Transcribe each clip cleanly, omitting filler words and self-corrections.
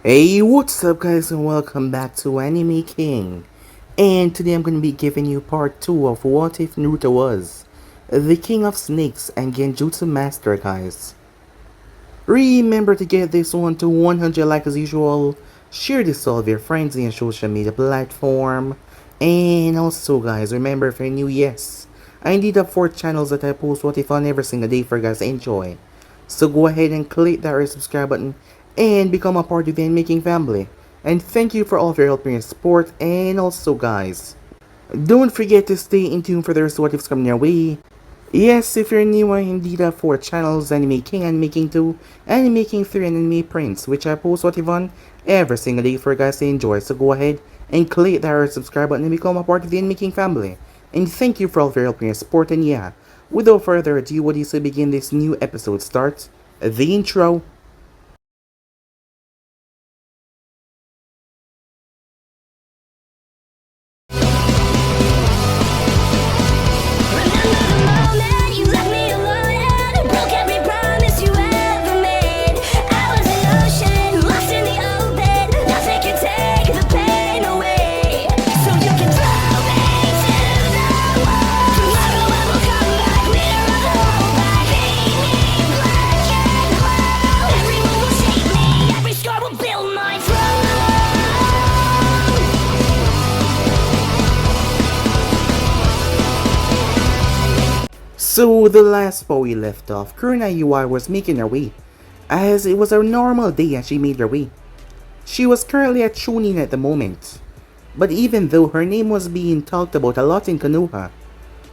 Hey, what's up guys and welcome back to Anime King. And today I'm going to be giving you part 2 of What If Naruto Was the King of Snakes and Genjutsu Master, guys. Remember to get this one to 100 likes as usual, share this to all of your friends in your social media platform, and also guys, remember if you're new, yes, I indeed have 4 channels that I post What If on every single day for you guys to enjoy. So go ahead and click that red subscribe button and become a part of the Making family. And thank you for all of your help and your support, and also guys, don't forget to stay in tune for the rest of What If's coming your way. Yes, if you're new, I indeed have 4 channels, Anime King, Anime King 2, Anime King 3, and Anime Prince, which I post What If on every single day for you guys to enjoy. So go ahead and click that red subscribe button and become a part of the Anime King family. And thank you for all of your help and your support, and yeah, without further ado, what is to begin this new episode starts, the intro. So the last spot we left off, Kurenai Yuhi was making her way, as it was a normal day as she made her way. She was currently at Chunin at the moment, but even though her name was being talked about a lot in Konoha,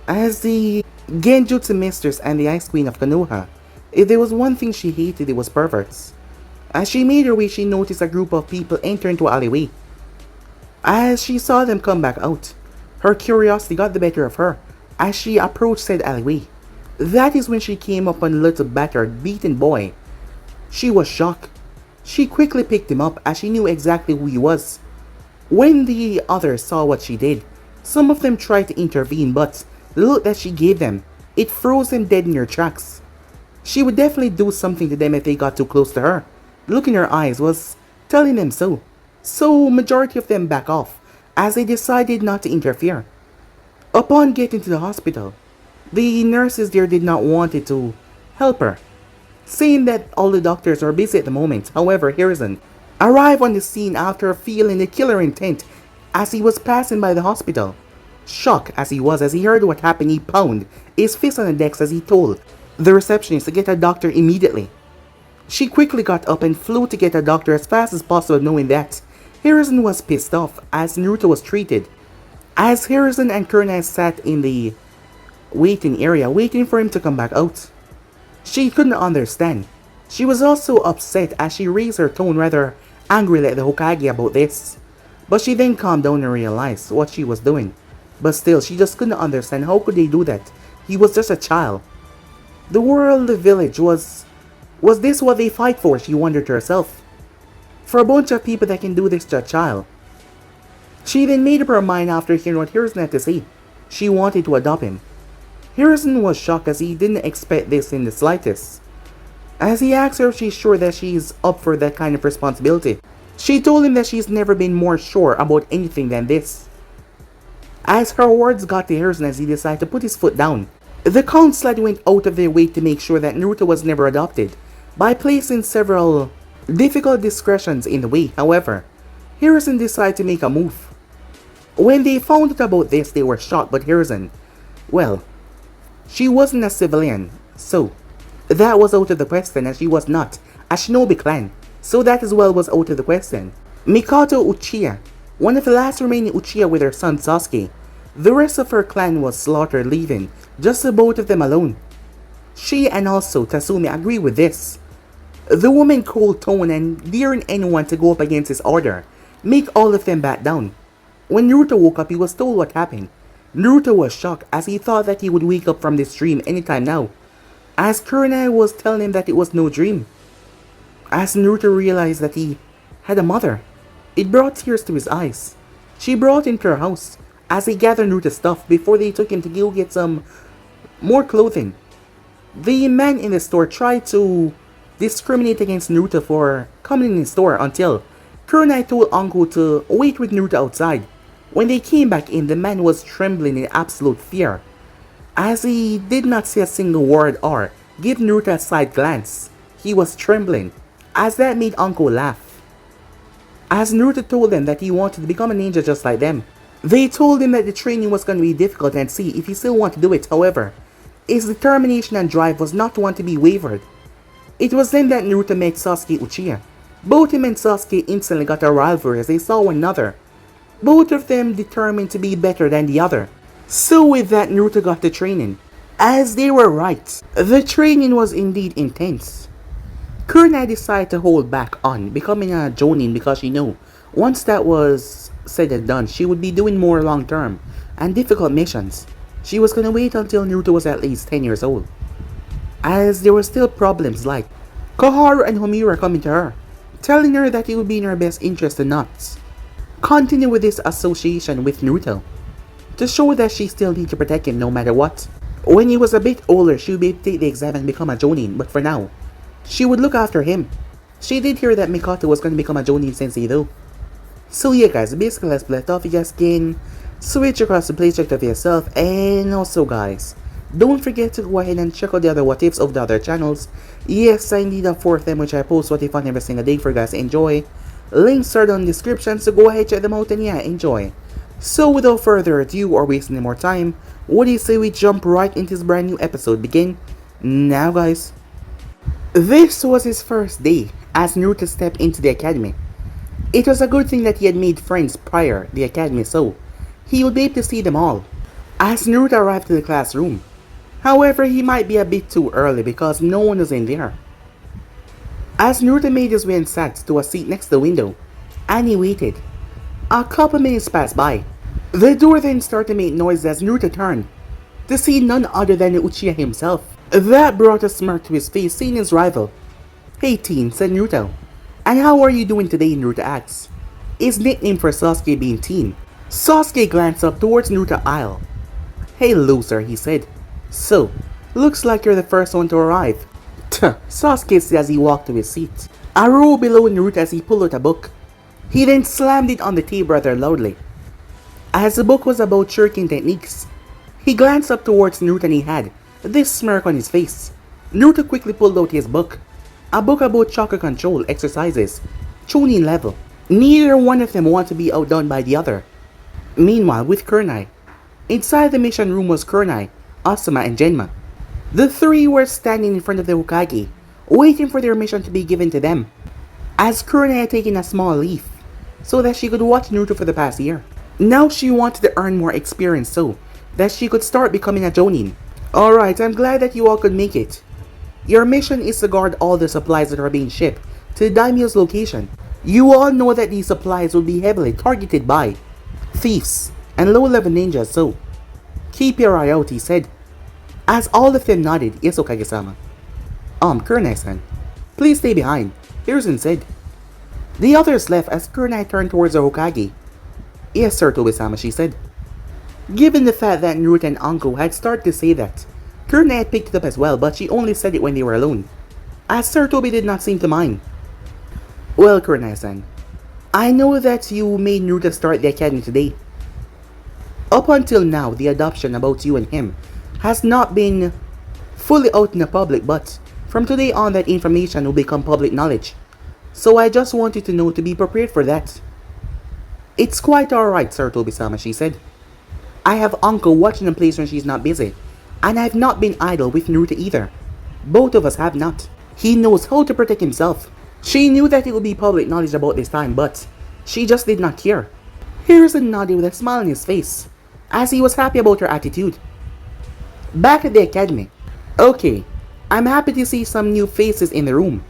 as the Genjutsu Mistress and the Ice Queen of Konoha, if there was one thing she hated, it was perverts. As she made her way, she noticed a group of people enter into an alleyway. As she saw them come back out, her curiosity got the better of her as she approached said alleyway. That is when she came upon a little battered, beaten boy. She was shocked. She quickly picked him up as she knew exactly who he was. When the others saw what she did, some of them tried to intervene, but the look that she gave them, it froze them dead in their tracks. She would definitely do something to them if they got too close to her. The look in her eyes was telling them so. So majority of them back off, as they decided not to interfere. Upon getting to the hospital, the nurses there did not want it to help her, saying that all the doctors are busy at the moment. However, Harrison arrived on the scene after feeling the killer intent as he was passing by the hospital. Shocked as he was as he heard what happened, he pounded his fist on the desk as he told the receptionist to get a doctor immediately. She quickly got up and flew to get a doctor as fast as possible, knowing that Harrison was pissed off as Naruto was treated. As Harrison and Kurenai sat in the waiting area waiting for him to come back out, she couldn't understand. She was also upset as she raised her tone rather angrily at the Hokage about this. But she then calmed down and realized what she was doing. But still, she just couldn't understand how could they do that. He was just a child. The world, the village, was this what they fight for, she wondered to herself. For a bunch of people that can do this to a child. She then made up her mind after hearing what Harrison had to say. She wanted to adopt him. Harrison was shocked as he didn't expect this in the slightest. As he asked her if she's sure that she's up for that kind of responsibility, she told him that she's never been more sure about anything than this. As her words got to Harrison as he decided to put his foot down, the council went out of their way to make sure that Naruto was never adopted, by placing several difficult discretions in the way. However, Harrison decided to make a move. When they found out about this, they were shocked, but Harrison, well, she wasn't a civilian, so that was out of the question, as she was not a shinobi clan, so that as well was out of the question. Mikoto Uchiha, one of the last remaining Uchiha with her son Sasuke, the rest of her clan was slaughtered, leaving just the both of them alone. She and also Tasumi agree with this. The woman cold tone and daring anyone to go up against his order make all of them back down. When Naruto woke up, he was told what happened. Naruto was shocked as he thought that he would wake up from this dream anytime now, as Kurenai was telling him that it was no dream. As Naruto realized that he had a mother, it brought tears to his eyes. She brought him to her house as he gathered Naruto's stuff before they took him to go get some more clothing. The man in the store tried to discriminate against Naruto for coming in the store until Kurenai told Uncle to wait with Naruto outside. When they came back in, the man was trembling in absolute fear, as he did not say a single word or give Naruto a side glance. He was trembling, as that made Uncle laugh. As Naruto told them that he wanted to become a ninja just like them, they told him that the training was going to be difficult and see if he still wanted to do it. However, his determination and drive was not one to be wavered. It was then that Naruto met Sasuke Uchiha. Both him and Sasuke instantly got a rivalry as they saw one another, both of them determined to be better than the other. So with that, Naruto got the training. As they were right, the training was indeed intense. Kurenai decided to hold back on becoming a Jonin because she knew once that was said and done, she would be doing more long-term and difficult missions. She was gonna wait until Naruto was at least 10 years old, as there were still problems like Koharu and Homura coming to her, telling her that it would be in her best interest to not continue with this association with Naruto, to show that she still needs to protect him no matter what. When he was a bit older, she would be able to take the exam and become a Jonin, but for now, she would look after him. She did hear that Mikoto was going to become a Jonin sensei though. So yeah guys, basically let's left off, you guys can switch across the playcheck for yourself, and also guys, don't forget to go ahead and check out the other what ifs of the other channels. Yes, I need a fourth them which I post what if on every single day for you guys to enjoy. Links are down in the description, so go ahead, check them out, and yeah, enjoy. So without further ado or wasting any more time, what do you say we jump right into this brand new episode? Begin now guys. This was his first day as Naruto stepped into the academy. It was a good thing that he had made friends prior the academy, so he would be able to see them all. As Naruto arrived to the classroom, however, he might be a bit too early because no one was in there. As Naruto made his way and sat to a seat next to the window, and he waited. A couple minutes passed by. The door then started to make noise as Naruto turned to see none other than Uchiha himself. That brought a smirk to his face, seeing his rival. "Hey teen," said Naruto. "And how are you doing today?" Naruto asked, his nickname for Sasuke being Teen. Sasuke glanced up towards Naruto's aisle. "Hey loser," he said. "So, looks like you're the first one to arrive." Tuh, Sasuke said as he walked to his seat. A row below Naruto as he pulled out a book. He then slammed it on the table rather loudly, as the book was about shuriken techniques. He glanced up towards Naruto and he had this smirk on his face. Naruto quickly pulled out his book, a book about chakra control exercises, Chunin level. Neither one of them wanted to be outdone by the other. Meanwhile, with Kurenai, inside the mission room was Kurenai, Asuma, and Genma. The three were standing in front of the Hokage, waiting for their mission to be given to them, as Kurenai had taken a small leaf so that she could watch Naruto for the past year. Now she wanted to earn more experience so that she could start becoming a Jonin. "Alright, I'm glad that you all could make it. Your mission is to guard all the supplies that are being shipped to the daimyo's location. You all know that these supplies will be heavily targeted by thieves and low-level ninjas, so keep your eye out," he said. As all of them nodded, "Yes, Okage-sama." Kurenai-san, please stay behind," Hiruzen said. The others left as Kurenai turned towards the Hokage. "Yes, sir, Tobi-sama," she said. Given the fact that Naruto and Anko had started to say that, Kurenai had picked it up as well, but she only said it when they were alone, as Sir Tobi did not seem to mind. "Well, Kurenai-san, I know that you made Naruto start the academy today. Up until now, the adoption about you and him has not been fully out in the public, but from today on that information will become public knowledge. So I just want you to know to be prepared for that." "It's quite alright, Sir Tobi-sama," she said. "I have Uncle watching the place when she's not busy, and I've not been idle with Naruto either. Both of us have not. He knows how to protect himself." She knew that it would be public knowledge about this time, but she just did not care. Hiruzen nodded with a smile on his face, as he was happy about her attitude. Back at the academy. "Okay, I'm happy to see some new faces in the room.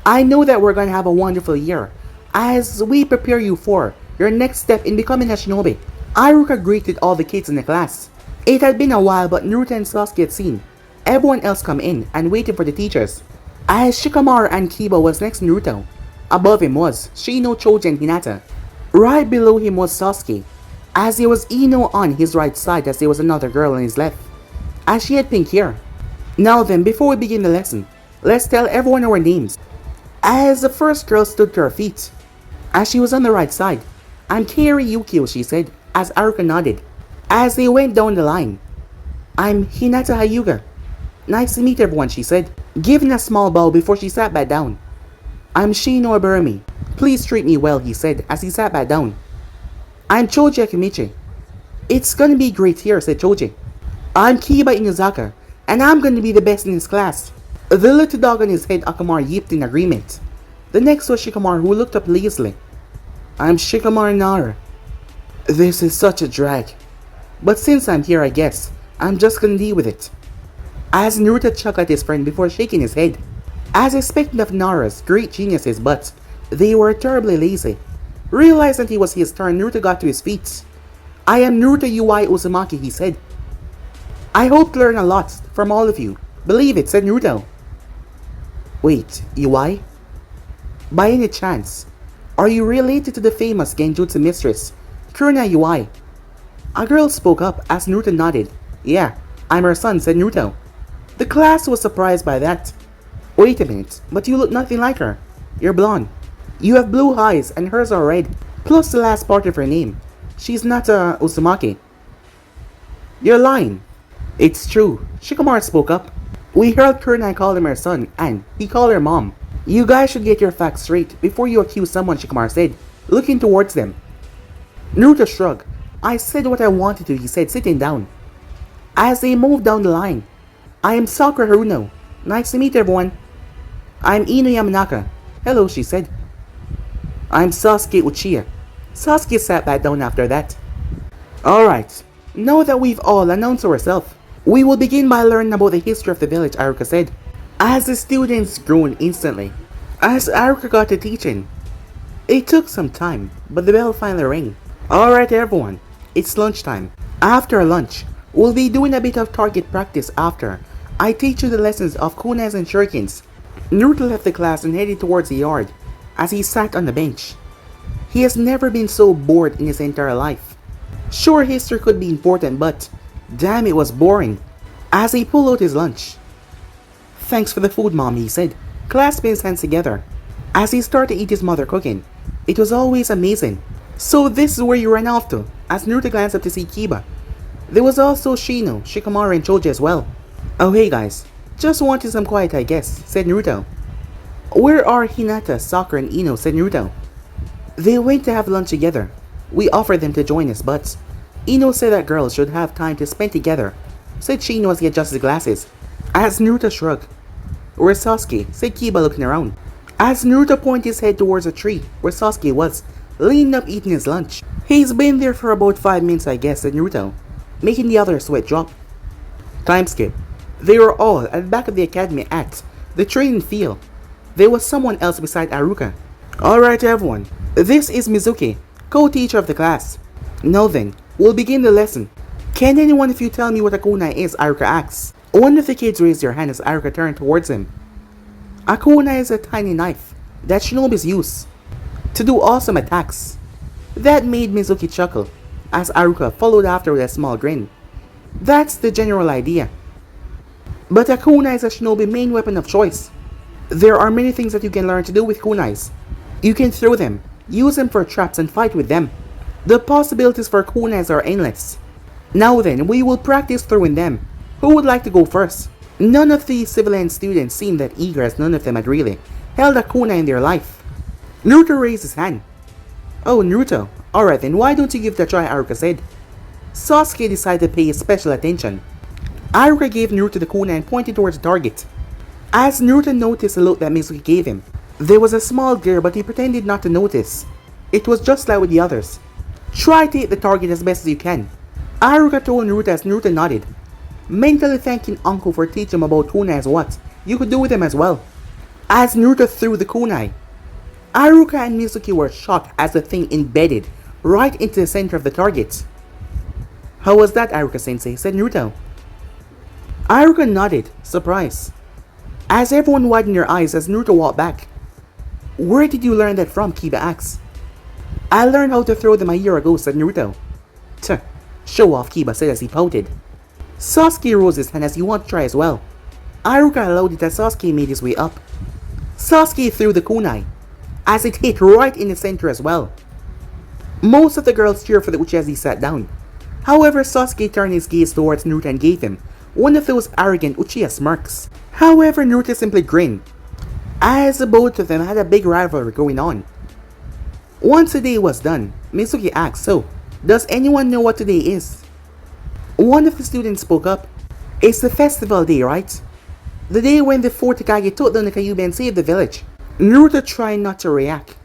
I know that we're going to have a wonderful year as we prepare you for your next step in becoming a shinobi." Iruka greeted all the kids in the class. It had been a while, but Naruto and Sasuke had seen everyone else come in and waited for the teachers, as Shikamaru and Kiba was next to Naruto. Above him was Shino, Choji, and Hinata. Right below him was Sasuke, as there was Ino on his right side, as there was another girl on his left, as she had pink hair. Now then, before we begin the lesson, let's tell everyone our names. As the first girl stood to her feet, as she was on the right side. I'm Kairi Yukio, she said, as Aruka nodded. As they went down the line, I'm Hinata Hyuga. Nice to meet everyone, she said, giving a small bow before she sat back down. I'm Shino Iburumi. Please treat me well, he said as he sat back down. I'm Choji Akimichi. It's gonna be great here, said Choji. I'm Kiba Inuzaka, and I'm gonna be the best in his class. The little dog on his head, Akamaru, yipped in agreement. The next was Shikamaru, who looked up lazily. I'm Shikamaru Nara. This is such a drag. But since I'm here, I guess I'm just gonna deal with it. As Naruto chuckled at his friend before shaking his head. As expected of Nara's great geniuses, but they were terribly lazy. Realizing that it was his turn, Naruto got to his feet. I am Naruto Ui Uzumaki, he said. I hope to learn a lot from all of you. Believe it, said Naruto. Wait, Ui? By any chance, are you related to the famous Genjutsu Mistress, Kurenai Yuhi? A girl spoke up as Naruto nodded. Yeah, I'm her son, said Naruto. The class was surprised by that. Wait a minute, but you look nothing like her. You're blonde. You have blue eyes and hers are red, plus the last part of her name. She's not Uzumaki. You're lying. It's true, Shikamaru spoke up. We heard Kurenai call him her son, and he called her mom. You guys should get your facts straight before you accuse someone, Shikamaru said, looking towards them. Naruto shrugged. I said what I wanted to, he said, sitting down. As they moved down the line, I am Sakura Haruno. Nice to meet everyone. I'm Ino Yamanaka. Hello, she said. I'm Sasuke Uchiha. Sasuke sat back down after that. Alright, now that we've all announced ourselves, we will begin by learning about the history of the village, Aruka said. As the students groaned instantly, as Aruka got to teaching. It took some time, but the bell finally rang. Alright everyone, it's lunchtime. After lunch, we'll be doing a bit of target practice after I teach you the lessons of kunais and shurikens. Naruto left the class and headed towards the yard as he sat on the bench. He has never been so bored in his entire life. Sure, history could be important, but damn, it was boring. As he pulled out his lunch. Thanks for the food, Mom, he said, clasping his hands together. As he started to eat his mother cooking, it was always amazing. So this is where you ran off to, as Naruto glanced up to see Kiba. There was also Shino, Shikamaru, and Choji as well. Oh hey guys, just wanted some quiet I guess, said Naruto. Where are Hinata, Sakura, and Ino, said Naruto. They went to have lunch together. We offered them to join us, but Ino said that girls should have time to spend together, said Shino as he adjusted glasses. As Naruto shrugged. Where's Sasuke, said Kiba looking around. As Naruto pointed his head towards a tree where Sasuke was, leaning up eating his lunch. He's been there for about 5 minutes I guess, said Naruto, making the other sweat drop. Time skip. They were all at the back of the academy at the training field. There was someone else beside Aruka. Alright everyone, this is Mizuki, co-teacher of the class. Now then, we'll begin the lesson. Can anyone of you tell me what a kunai is, Aruka asks. One of the kids raised their hand as Aruka turned towards him. A kunai is a tiny knife that shinobis use to do awesome attacks. That made Mizuki chuckle, as Aruka followed after with a small grin. That's the general idea. But a kunai is a shinobi main weapon of choice. There are many things that you can learn to do with kunais. You can throw them, use them for traps, and fight with them. The possibilities for kunais are endless. Now then, we will practice throwing them. Who would like to go first? None of the civilian students seemed that eager, as none of them had really held a kunai in their life. Naruto raised his hand. Oh, Naruto. Alright then, why don't you give it a try, Aruka said. Sasuke decided to pay special attention. Aruka gave Naruto the kunai and pointed towards the target. As Naruto noticed the look that Mizuki gave him, there was a small glare, but he pretended not to notice. It was just like with the others. Try to hit the target as best as you can. Aruka told Naruto as Naruto nodded, mentally thanking Uncle for teaching him about kunai as what you could do with them as well. As Naruto threw the kunai, Aruka and Mizuki were shocked as the thing embedded right into the center of the target. How was that, Aruka-sensei? Said Naruto. Aruka nodded, surprised. As everyone widened their eyes as Naruto walked back. Where did you learn that from? Kiba asked. I learned how to throw them a year ago, said Naruto. Tuh, show off, Kiba said as he pouted. Sasuke rose his hand as he wanted to try as well. Aruka allowed it as Sasuke made his way up. Sasuke threw the kunai. as it hit right in the center as well. Most of the girls cheered for the Uchi as he sat down. However, Sasuke turned his gaze towards Naruto and gave him one of those arrogant Uchiha smirks. However, Naruto simply grinned, as the both of them had a big rivalry going on. Once the day was done, Mizuki asked, "So, does anyone know what today is?" One of the students spoke up. "It's the festival day, right? The day when the fourth Hokage took down the Kyuubi and saved the village." Naruto tried not to react.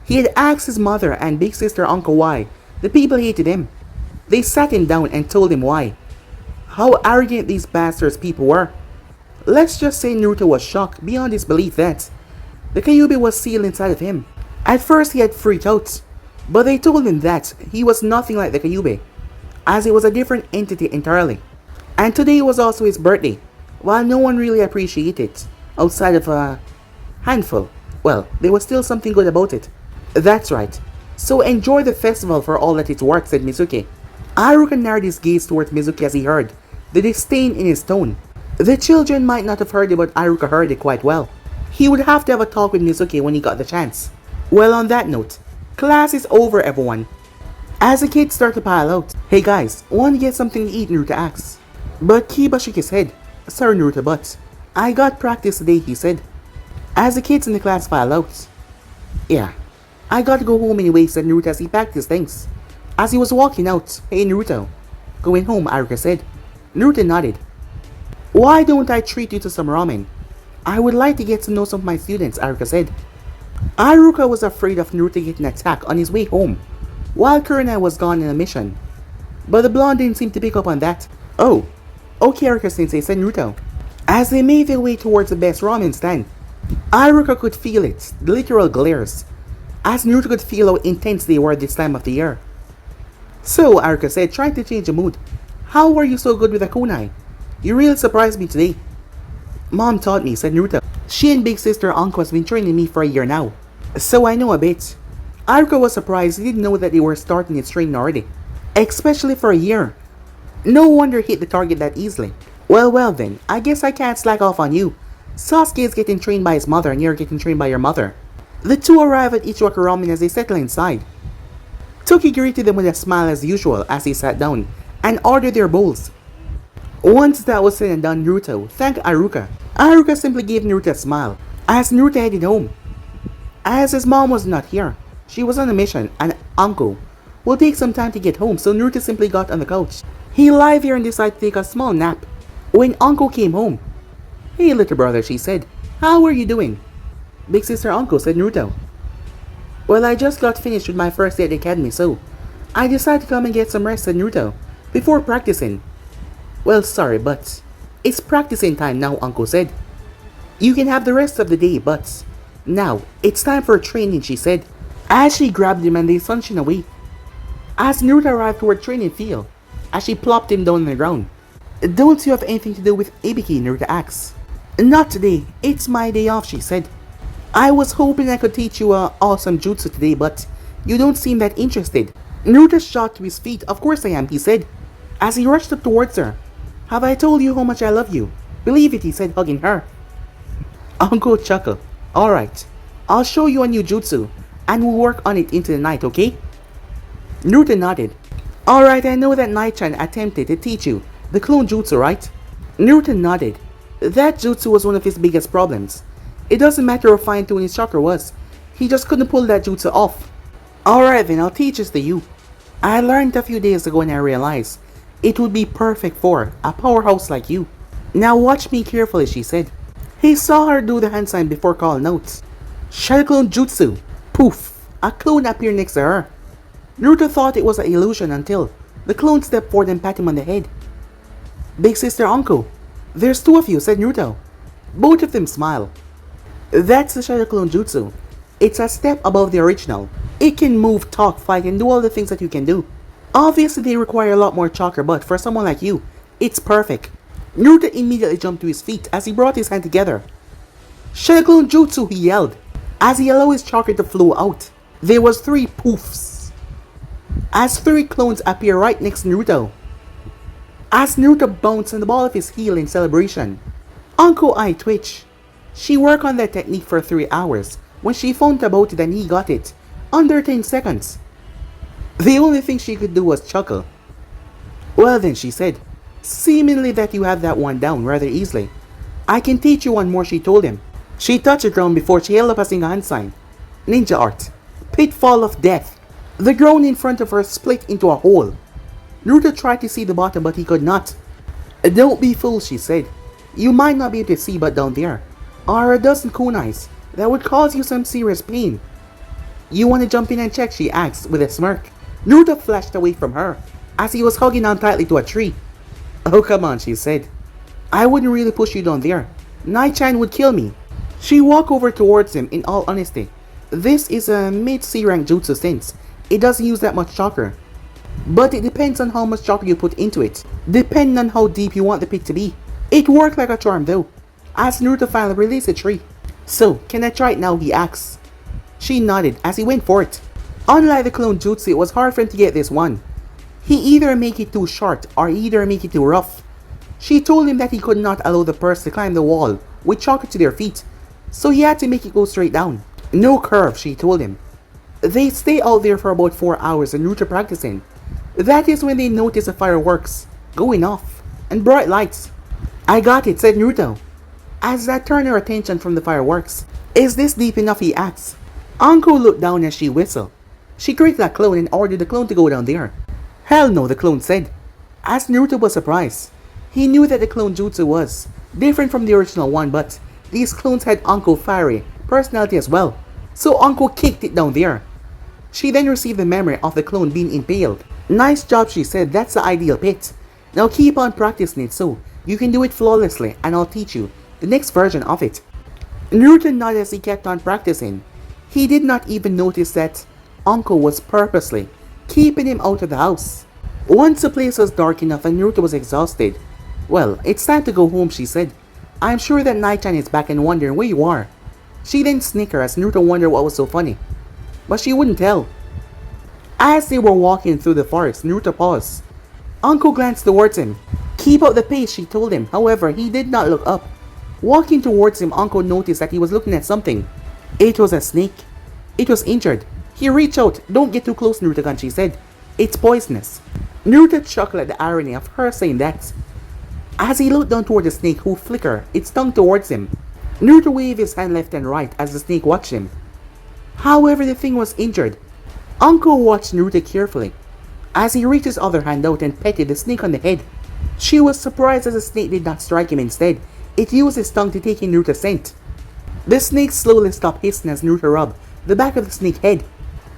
He had asked his mother and big sister uncle why the people hated him. They sat him down and told him why. How arrogant these bastards people were. Let's just say Naruto was shocked beyond his belief that the Kyuubi was sealed inside of him. At first he had freaked out, but they told him that he was nothing like the Kyuubi, as it was a different entity entirely. And today was also his birthday, while no one really appreciated it, outside of a handful. Well, there was still something good about it. That's right. So enjoy the festival for all that it's worth, said Mizuki. Haruka narrowed his gaze towards Mizuki as he heard the disdain in his tone. The children might not have heard it, but Haruka heard it quite well. He would have to have a talk with Mizuki when he got the chance. Well, on that note, class is over, everyone. As the kids start to pile out, "Hey guys, want to get something to eat?" Naruto asks. But Kiba shook his head. "Sorry Naruto, but I got practice today," he said. As the kids in the class pile out. "Yeah, I got to go home anyway," said Naruto as he packed his things. As he was walking out, "Hey Naruto, going home?" Haruka said. Naruto nodded. "Why don't I treat you to some ramen? I would like to get to know some of my students," Haruka said. Haruka was afraid of Naruto getting attacked on his way home, while Kurenai was gone on a mission. But the blonde didn't seem to pick up on that. "Oh, okay Haruka-sensei," said Naruto. As they made their way towards the best ramen stand, Haruka could feel it, the literal glares, as Naruto could feel how intense they were this time of the year. "So," Haruka said, trying to change the mood, "how were you so good with the kunai? You really surprised me today." "Mom taught me," said Naruto. "She and big sister Anko has been training me for a year now, so I know a bit." Haruka was surprised he didn't know that they were starting its training already, especially for a year. No wonder he hit the target that easily. Well then, I guess I can't slack off on you. Sasuke is getting trained by his mother and you're getting trained by your mother." The two arrive at Ichiwaka Ramen as they settle inside. Toki greeted them with a smile as usual as they sat down and ordered their bowls. Once that was said and done, Naruto thanked Haruka. Haruka simply gave Naruto a smile as Naruto headed home. As his mom was not here, she was on a mission and Anko will take some time to get home, so Naruto simply got on the couch. He lay there and decided to take a small nap. When Anko came home, "Hey little brother," she said, "how are you doing?" "Big sister Anko," said Naruto. "Well, I just got finished with my first day at the academy, so I decided to come and get some rest," said Naruto, "before practicing." "Well, sorry, but it's practicing time now," Anko said. "You can have the rest of the day, but now it's time for training," she said, as she grabbed him and they sunshine away. As Naruto arrived toward training field, as she plopped him down on the ground. "Don't you have anything to do with Ibiki?" Naruto asked. "Not today, it's my day off," she said. "I was hoping I could teach you a awesome jutsu today, but you don't seem that interested." Naruto shot to his feet. "Of course I am," he said, as he rushed up towards her. "Have I told you how much I love you?" "Believe it," he said, hugging her. Uncle chuckled. "Alright, I'll show you a new jutsu, and we'll work on it into the night, okay?" Naruto nodded. "Alright, I know that Night-chan attempted to teach you the clone jutsu, right?" Naruto nodded. That jutsu was one of his biggest problems. It doesn't matter how fine-tuned his chakra was, he just couldn't pull that jutsu off. "Alright then, I'll teach this to you. I learned a few days ago and I realized it would be perfect for a powerhouse like you. Now watch me carefully," she said. He saw her do the hand sign before calling out, "Shadow Clone Jutsu!" Poof! A clone appeared next to her. Naruto thought it was an illusion until the clone stepped forward and pat him on the head. "Big sister Anko, there's two of you," said Naruto. Both of them smiled. "That's the Shadow Clone Jutsu. It's a step above the original. It can move, talk, fight, and do all the things that you can do. Obviously they require a lot more chakra, but for someone like you, it's perfect." Naruto immediately jumped to his feet as he brought his hand together. "Shadow Clone Jutsu!" he yelled, as he allowed his chakra to flow out. There was 3 poofs, as 3 clones appear right next to Naruto. As Naruto bounced on the ball of his heel in celebration, Anko eye twitched. She worked on that technique for 3 hours, when she found about it and he got it, under 10 seconds. The only thing she could do was chuckle. Well then, she said, seemingly that you have that one down rather easily. I can teach you one more, she told him. She touched the ground before she held up a single hand sign. Ninja art. Pitfall of death. The ground in front of her split into a hole. Naruto tried to see the bottom but he could not. Don't be fooled, she said. You might not be able to see, but down there are a dozen kunais that would cause you some serious pain. You want to jump in and check, she asked with a smirk. Naruto flashed away from her as he was hugging on tightly to a tree. Oh come on, she said. I wouldn't really push you down there. Nai-chan would kill me. She walked over towards him in all honesty. This is a mid-C rank jutsu sense. It doesn't use that much chakra. But it depends on how much chakra you put into it, depending on how deep you want the pit to be. It worked like a charm though, as Naruto finally released the tree. So, can I try it now, he asked. She nodded as he went for it. Unlike the clone jutsu, it was hard for him to get this one. He either make it too short or either make it too rough. She told him that he could not allow the person to climb the wall with chakra to their feet, so he had to make it go straight down. No curve, she told him. They stay out there for about 4 hours and Naruto practicing. That is when they notice the fireworks going off and bright lights. I got it, said Naruto, as that turned her attention from the fireworks. Is this deep enough, he asked. Anko looked down as she whistled. She created a clone and ordered the clone to go down there. Hell no, the clone said, as Naruto was surprised. He knew that the clone jutsu was different from the original one, but these clones had Anko's fiery personality as well, so Anko kicked it down there. She then received the memory of the clone being impaled. Nice job, she said, that's the ideal pit. Now keep on practicing it so you can do it flawlessly and I'll teach you the next version of it. Naruto nodded as he kept on practicing. He did not even notice that Anko was purposely keeping him out of the house. Once the place was dark enough and Naruto was exhausted. Well, it's time to go home, she said. I'm sure that Nai-chan is back and wondering where you are. She then snickered as Naruto wondered what was so funny, but she wouldn't tell. As they were walking through the forest, Naruto paused. Anko glanced towards him. Keep up the pace, she told him. However, he did not look up. Walking towards him, Anko noticed that he was looking at something. It was a snake. It was injured. He reached out. Don't get too close, Naruto-kun, she said. It's poisonous. Naruto chuckled at the irony of her saying that. As he looked down toward the snake who flickered its tongue towards him, Naruto waved his hand left and right as the snake watched him. However, the thing was injured. Anko watched Naruto carefully as he reached his other hand out and petted the snake on the head. She was surprised as the snake did not strike him. Instead, it used its tongue to take in Naruto's scent. The snake slowly stopped hissing as Naruto rubbed the back of the snake's head.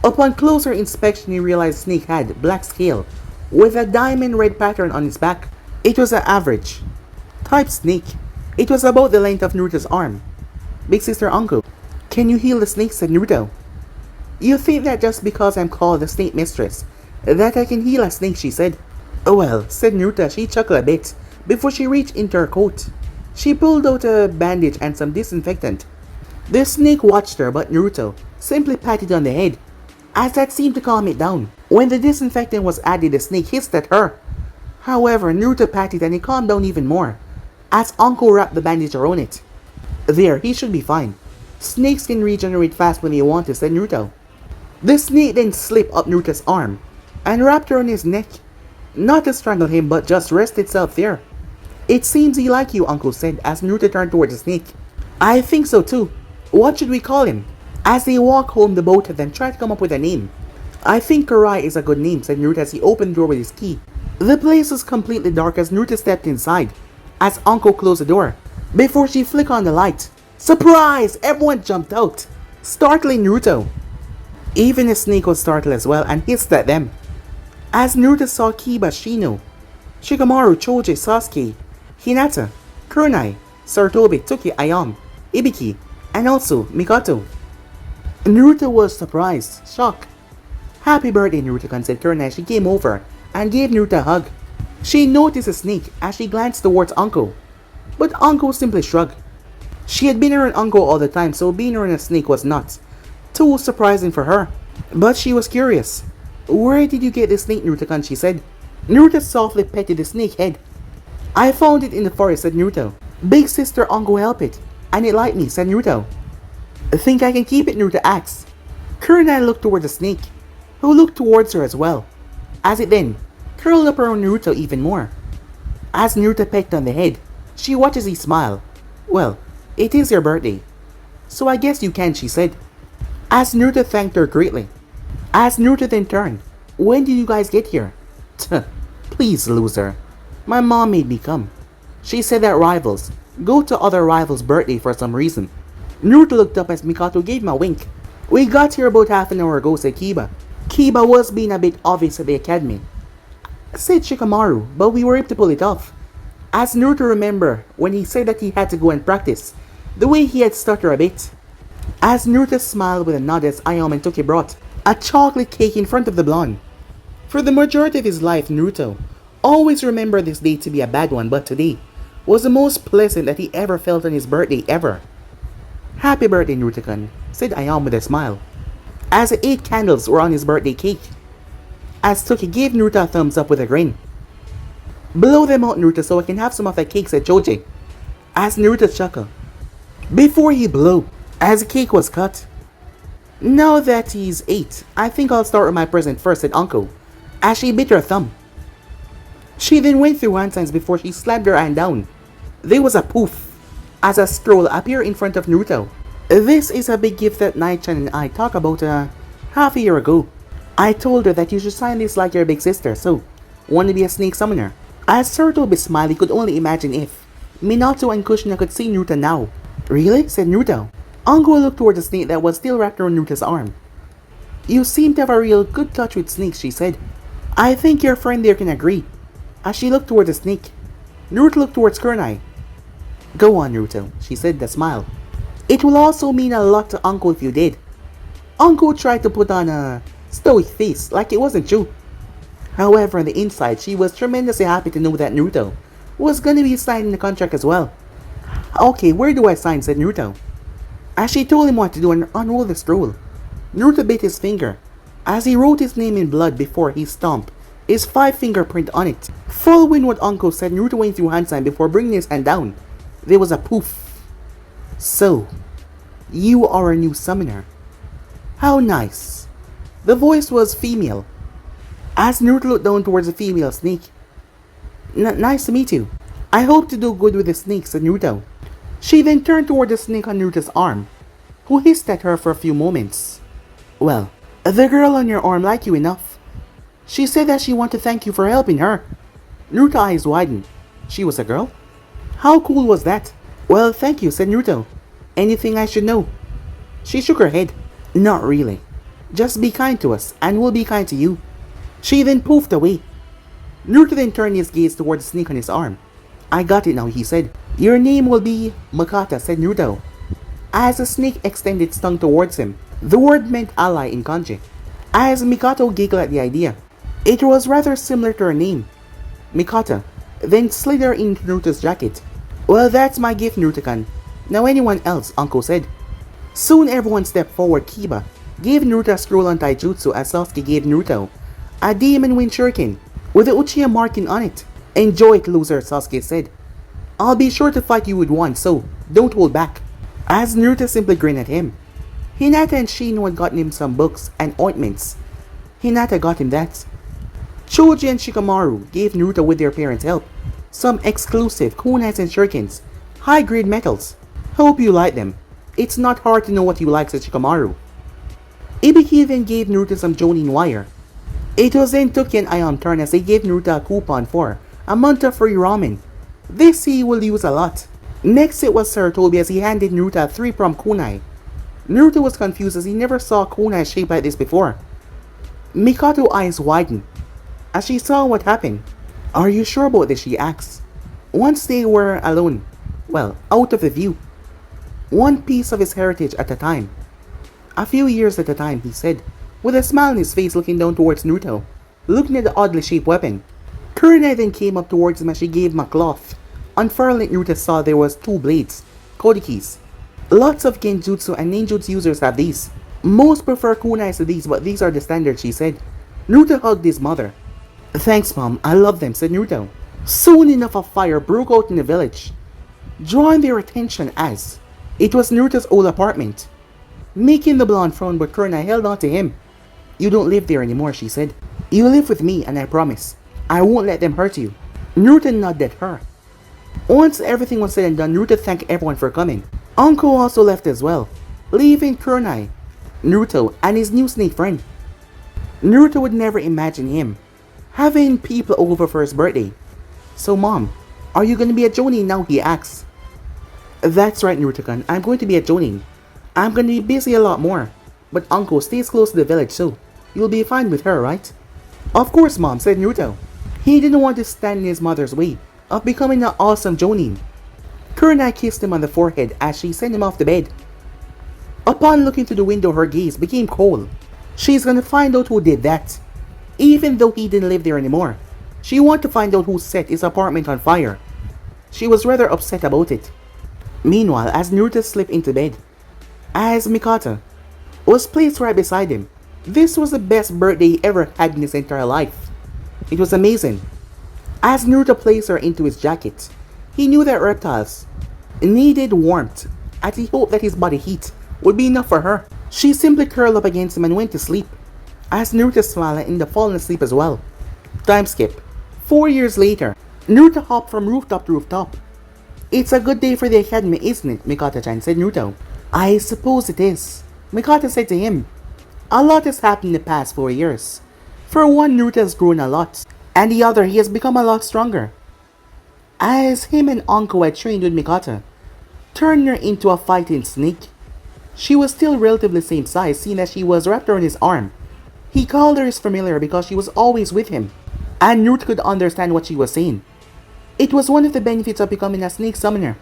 Upon closer inspection, he realized the snake had black scale with a diamond red pattern on its back. It was an average type snake. It was about the length of Naruto's arm. Big sister Anko, can you heal the snake, said Naruto. You think that just because I'm called the snake mistress, that I can heal a snake, she said. Oh well, said Naruto. She chuckled a bit before she reached into her coat. She pulled out a bandage and some disinfectant. The snake watched her, but Naruto simply patted on the head, as that seemed to calm it down. When the disinfectant was added, the snake hissed at her. However, Naruto patted and it calmed down even more, as Anko wrapped the bandage around it. There, he should be fine. Snakes can regenerate fast when they want to, said Naruto. The snake then slipped up Naruto's arm and wrapped around his neck, not to strangle him but just rest itself there. It seems he likes you, Anko said as Naruto turned towards the snake. I think so too. What should we call him? As they walked home, the both of them tried to come up with a name. I think Kurenai is a good name, said Naruto as he opened the door with his key. The place was completely dark as Naruto stepped inside, as Anko closed the door. Before she flicked on the light, surprise! Everyone jumped out, startling Naruto. Even the snake was startled as well and hissed at them. As Naruto saw Kiba, Shino, Shikamaru, Choji, Sasuke, Hinata, Kurenai, Sarutobi, Toki, Ayam, Ibiki, and also Mikoto. Naruto was surprised, shocked. Happy birthday, Naruto-kun, said Kurenai. She came over and gave Naruto a hug. She noticed the snake as she glanced towards Anko, but Anko simply shrugged. She had been around Anko all the time, so being around a snake was not too surprising for her. But she was curious. Where did you get this snake, Naruto-kun? She said. Naruto softly petted the snake head. I found it in the forest, said Naruto. Big sister Anko helped it, and it liked me, said Naruto. Think I can keep it, Naruto asked. Kurenai looked toward the snake, who looked towards her as well, as it then curled up around Naruto even more. As Naruto pecked on the head, she watched as he smiled. Well, it is your birthday, so I guess you can, she said, as Naruto thanked her greatly. As Naruto then turned, when did you guys get here? Tuh, please, loser. My mom made me come. She said that rivals go to other rivals' birthday for some reason. Naruto looked up as Mikato gave him a wink. We got here about half an hour ago, said Kiba. Kiba was being a bit obvious at the academy, said Shikamaru, but we were able to pull it off. As Naruto remembered when he said that he had to go and practice, the way he had stuttered a bit. As Naruto smiled with a nod as Ayame and Toki brought a chocolate cake in front of the blonde. For the majority of his life, Naruto always remembered this day to be a bad one, but today was the most pleasant that he ever felt on his birthday ever. Happy birthday, Naruto-kun, said Ayame with a smile, as the 8 candles were on his birthday cake. As Toki gave Naruto a thumbs up with a grin. Blow them out, Naruto, so I can have some of that cake, said Choji, as Naruto chuckled. Before he blew, as the cake was cut. Now that he's 8, I think I'll start with my present first, said Uncle, as she bit her thumb. She then went through hand signs before she slammed her hand down. There was a poof, as a scroll appeared in front of Naruto. This is a big gift that Nai-chan and I talked about half a year ago. I told her that you should sign this like your big sister, so want to be a snake summoner. As Sarutobi smiled, he could only imagine if Minato and Kushina could see Naruto now. Really? Said Naruto. Ango looked toward the snake that was still wrapped around Naruto's arm. You seem to have a real good touch with snakes, she said. I think your friend there can agree. As she looked toward the snake, Naruto looked towards Kurenai. Go on, Naruto, she said with a smile. It will also mean a lot to Anko if you did. Anko tried to put on a stoic face like it wasn't true. However, on the inside, she was tremendously happy to know that Naruto was gonna be signing the contract as well. Okay, where do I sign, said Naruto, as she told him what to do and unrolled the scroll. Naruto bit his finger as he wrote his name in blood before he stomped his 5 fingerprint on it. Following what Uncle said, Naruto went through hand sign before bringing his hand down. There was a poof. So, you are a new summoner. How nice. The voice was female. As Naruto looked down towards the female snake. Nice to meet you. I hope to do good with the snake, said Naruto. She then turned toward the snake on Naruto's arm, who hissed at her for a few moments. Well, the girl on your arm liked you enough. She said that she wanted to thank you for helping her. Naruto's eyes widened. She was a girl? How cool was that? Well, thank you, said Naruto. Anything I should know? She shook her head. Not really. Just be kind to us, and we'll be kind to you. She then poofed away. Naruto then turned his gaze toward the snake on his arm. I got it now, he said. Your name will be Makata, said Naruto, as the snake extended its tongue towards him. The word meant ally in kanji. As Mikato giggled at the idea, it was rather similar to her name. Mikata then slid her into Naruto's jacket. Well, that's my gift, Naruto-kun. Now anyone else, Uncle said. Soon everyone stepped forward. Kiba gave Naruto a scroll on taijutsu as Sasuke gave Naruto a demon wind shuriken with the Uchiha marking on it. Enjoy it, loser, Sasuke said. I'll be sure to fight you with one, so don't hold back. As Naruto simply grinned at him. Hinata and Shino had gotten him some books and ointments. Hinata got him that. Choji and Shikamaru gave Naruto, with their parents' help, some exclusive kunais and shurikens, high-grade metals. Hope you like them. It's not hard to know what you like, said Shikamaru. Ibiki then gave Naruto some Jonin wire. It was then Toki and Ayame turn as they gave Naruto a coupon for a month of free ramen. This he will use a lot. Next it was Sarutobi as he handed Naruto a 3-prong kunai. Naruto was confused as he never saw a kunai shaped like this before. Mikato's eyes widened as she saw what happened. Are you sure about this, she asked. Once they were alone, well, out of the view. One piece of his heritage at a time. A few years at a time, he said, with a smile on his face, looking down towards Naruto, looking at the oddly shaped weapon. Kurenai then came up towards him as she gave him a cloth. Unfurling, Naruto saw there was 2 blades, kodikis. Lots of genjutsu and ninjutsu users have these. Most prefer kunais to these, but these are the standard, she said. Naruto hugged his mother. Thanks, Mom, I love them, said Naruto. Soon enough a fire broke out in the village, drawing their attention as it was Naruto's old apartment. making the blonde frown, but Kurenai held on to him. You don't live there anymore, she said. You live with me, and I promise, I won't let them hurt you. Naruto nodded at her. Once everything was said and done, Naruto thanked everyone for coming. Anko also left as well, leaving Kurenai, Naruto, and his new snake friend. Naruto would never imagine him having people over for his birthday. So mom, are you going to be a Jonin now, he asks. That's right, Naruto-kun, I'm going to be a Jonin. I'm going to be busy a lot more, but Anko stays close to the village, so you'll be fine with her, right? Of course, mom, said Naruto. He didn't want to stand in his mother's way of becoming an awesome Jonin. Kurenai kissed him on the forehead as she sent him off to bed. Upon looking through the window, her gaze became cold. She's gonna find out who did that. Even though he didn't live there anymore, she wanted to find out who set his apartment on fire. She was rather upset about it. Meanwhile, as Naruto slipped into bed, as Mikata was placed right beside him, this was the best birthday he ever had in his entire life. It was amazing. As Naruto placed her into his jacket, he knew that reptiles needed warmth, and he hoped that his body heat would be enough for her. She simply curled up against him and went to sleep, as Naruto smiled and ended up falling asleep as well. Time skip. 4 years later, Naruto hopped from rooftop to rooftop. It's a good day for the academy, isn't it, Mikata-chan, said Naruto. I suppose it is, Mikata said to him. A lot has happened in the past 4 years. For one, Naruto has grown a lot, and the other, he has become a lot stronger. As him and Anko had trained with Mikata, turning her into a fighting snake. She was still relatively the same size, seeing that she was wrapped around his arm. He called her his familiar because she was always with him, and Naruto could understand what she was saying. It was one of the benefits of becoming a snake summoner.